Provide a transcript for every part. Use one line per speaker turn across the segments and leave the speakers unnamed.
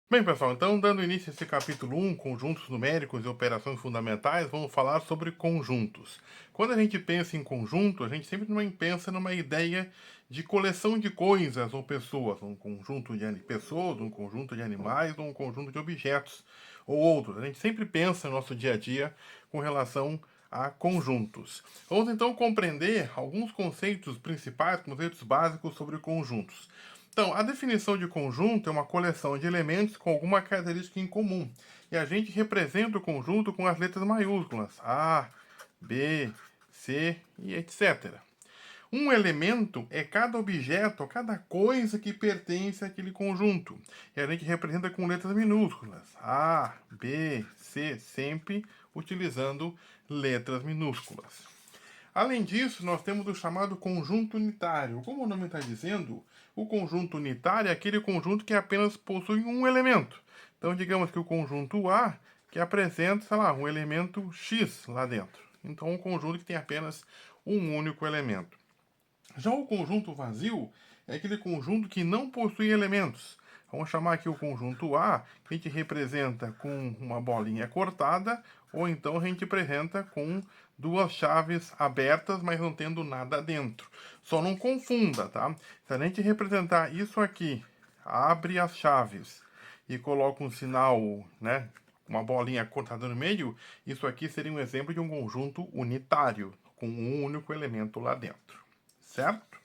Bem, pessoal, então, dando início a esse capítulo 1, conjuntos numéricos e operações fundamentais, vamos falar sobre conjuntos. Quando a gente pensa em conjunto, a gente sempre também pensa numa ideia de coleção de coisas ou pessoas, um conjunto de pessoas, um conjunto de animais ou um conjunto de objetos ou outros. A gente sempre pensa no nosso dia a dia com relação a conjuntos. Vamos então compreender alguns conceitos principais, conceitos básicos sobre conjuntos. Então, a definição de conjunto é uma coleção de elementos com alguma característica em comum. E a gente representa o conjunto com as letras maiúsculas, A, B, C e etc. Um elemento é cada objeto, cada coisa que pertence àquele conjunto. E a gente representa com letras minúsculas, A, B, C, sempre utilizando letras minúsculas. Além disso, nós temos o chamado conjunto unitário. Como o nome está dizendo, o conjunto unitário é aquele conjunto que apenas possui um elemento. Então, digamos que o conjunto A, que apresenta, sei lá, um elemento X lá dentro. Então, um conjunto que tem apenas um único elemento. Já o conjunto vazio é aquele conjunto que não possui elementos. Vamos chamar aqui o conjunto A, que a gente representa com uma bolinha cortada, ou então a gente representa com duas chaves abertas, mas não tendo nada dentro. Só não confunda, tá? Se a gente representar isso aqui, abre as chaves e coloca um sinal, né? Uma bolinha cortada no meio, isso aqui seria um exemplo de um conjunto unitário, com um único elemento lá dentro. Certo?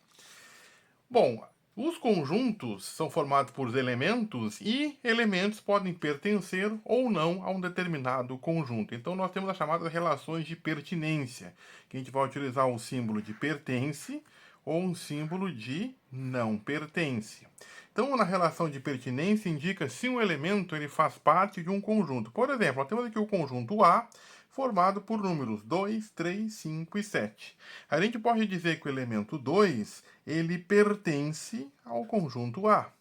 Bom, os conjuntos são formados por elementos e elementos podem pertencer ou não a um determinado conjunto. Então nós temos as chamadas relações de pertinência, que a gente vai utilizar um símbolo de pertence ou um símbolo de não pertence. Então, na relação de pertinência indica se um elemento ele faz parte de um conjunto. Por exemplo, nós temos aqui o conjunto A, formado por números 2, 3, 5 e 7. A gente pode dizer que o elemento 2 ele pertence ao conjunto A.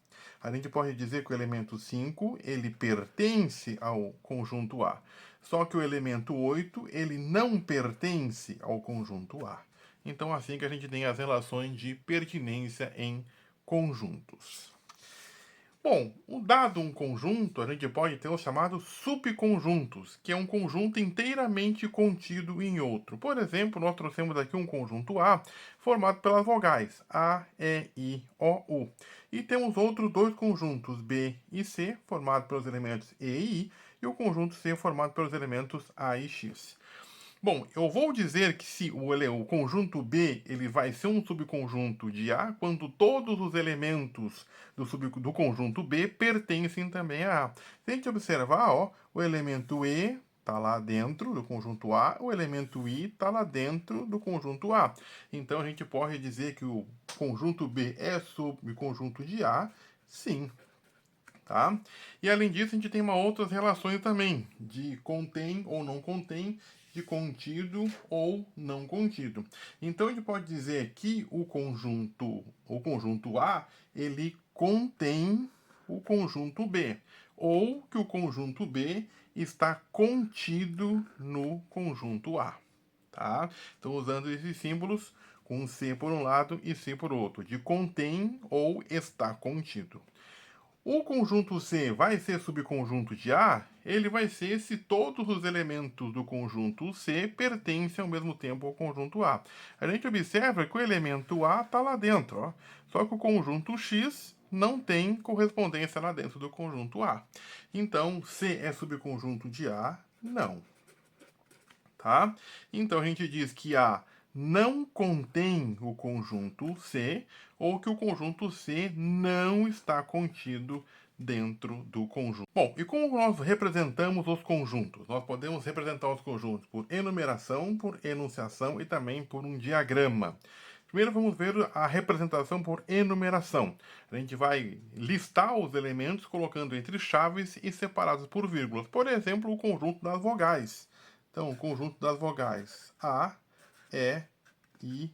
A gente pode dizer que o elemento 5 ele pertence ao conjunto A. Só que o elemento 8 ele não pertence ao conjunto A. Então, assim que a gente tem as relações de pertinência em conjuntos. Bom, dado um conjunto, a gente pode ter os chamados subconjuntos, que é um conjunto inteiramente contido em outro. Por exemplo, nós trouxemos aqui um conjunto A, formado pelas vogais A, E, I, O, U. E temos outros dois conjuntos, B e C, formados pelos elementos E e I, e o conjunto C, formado pelos elementos A e X. Bom, eu vou dizer que se o conjunto B ele vai ser um subconjunto de A quando todos os elementos do conjunto B pertencem também a A. Se a gente observar, ó, o elemento E está lá dentro do conjunto A, o elemento I está lá dentro do conjunto A. Então a gente pode dizer que o conjunto B é subconjunto de A, sim, tá? E além disso, a gente tem uma outras relações também, de contém ou não contém, de contido ou não contido. Então a gente pode dizer que o conjunto A, ele contém o conjunto B, ou que o conjunto B está contido no conjunto A, tá? Então usando esses símbolos com C por um lado e C por outro, de contém ou está contido. O conjunto C vai ser subconjunto de A? Ele vai ser se todos os elementos do conjunto C pertencem ao mesmo tempo ao conjunto A. A gente observa que o elemento A está lá dentro, ó. Só que o conjunto X não tem correspondência lá dentro do conjunto A. Então, C é subconjunto de A? Não, tá? Então a gente diz que A não contém o conjunto C ou que o conjunto C não está contido dentro do conjunto. Bom, e como nós representamos os conjuntos? Nós podemos representar os conjuntos por enumeração, por enunciação e também por um diagrama. Primeiro vamos ver a representação por enumeração. A gente vai listar os elementos colocando entre chaves e separados por vírgulas. Por exemplo, o conjunto das vogais. Então, o conjunto das vogais A, E, I,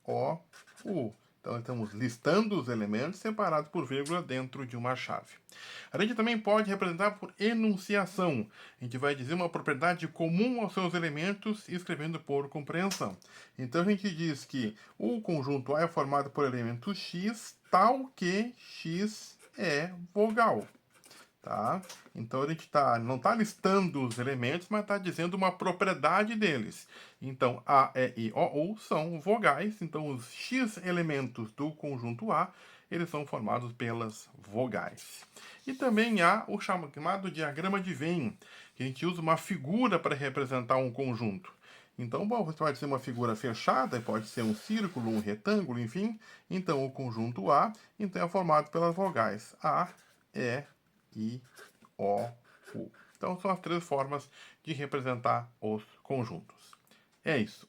O, U. Então, estamos listando os elementos separados por vírgula dentro de uma chave. A gente também pode representar por enunciação. A gente vai dizer uma propriedade comum aos seus elementos escrevendo por compreensão. Então, a gente diz que o conjunto A é formado por elemento X, tal que X é vogal. tá? Então a gente não está listando os elementos, mas está dizendo uma propriedade deles. Então A, E, I, O, U são vogais, então os X elementos do conjunto A, eles são formados pelas vogais. E também há o chamado diagrama de Venn, que a gente usa uma figura para representar um conjunto. Então, bom, você pode ser uma figura fechada, pode ser um círculo, um retângulo, enfim. Então, o conjunto A então, é formado pelas vogais A, E, I, O, U. Então, são as três formas de representar os conjuntos. É isso.